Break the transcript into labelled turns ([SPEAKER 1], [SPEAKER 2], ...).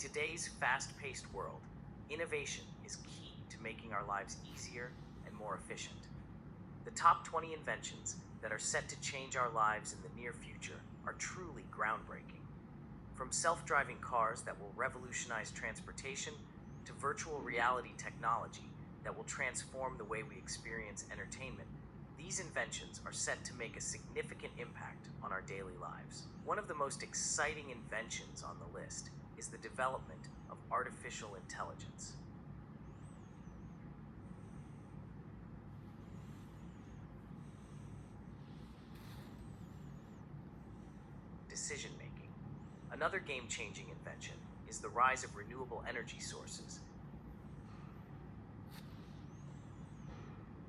[SPEAKER 1] today's fast-paced world, innovation is key to making our lives easier and more efficient. The top 20 inventions that are set to change our lives in the near future are truly groundbreaking. From self-driving cars that will revolutionize transportation to virtual reality technology that will transform the way we experience entertainment, these inventions are set to make a significant impact on our daily lives. One of the most exciting inventions on the list is the development of artificial intelligence. Decision making. Another game changing invention is the rise of renewable energy sources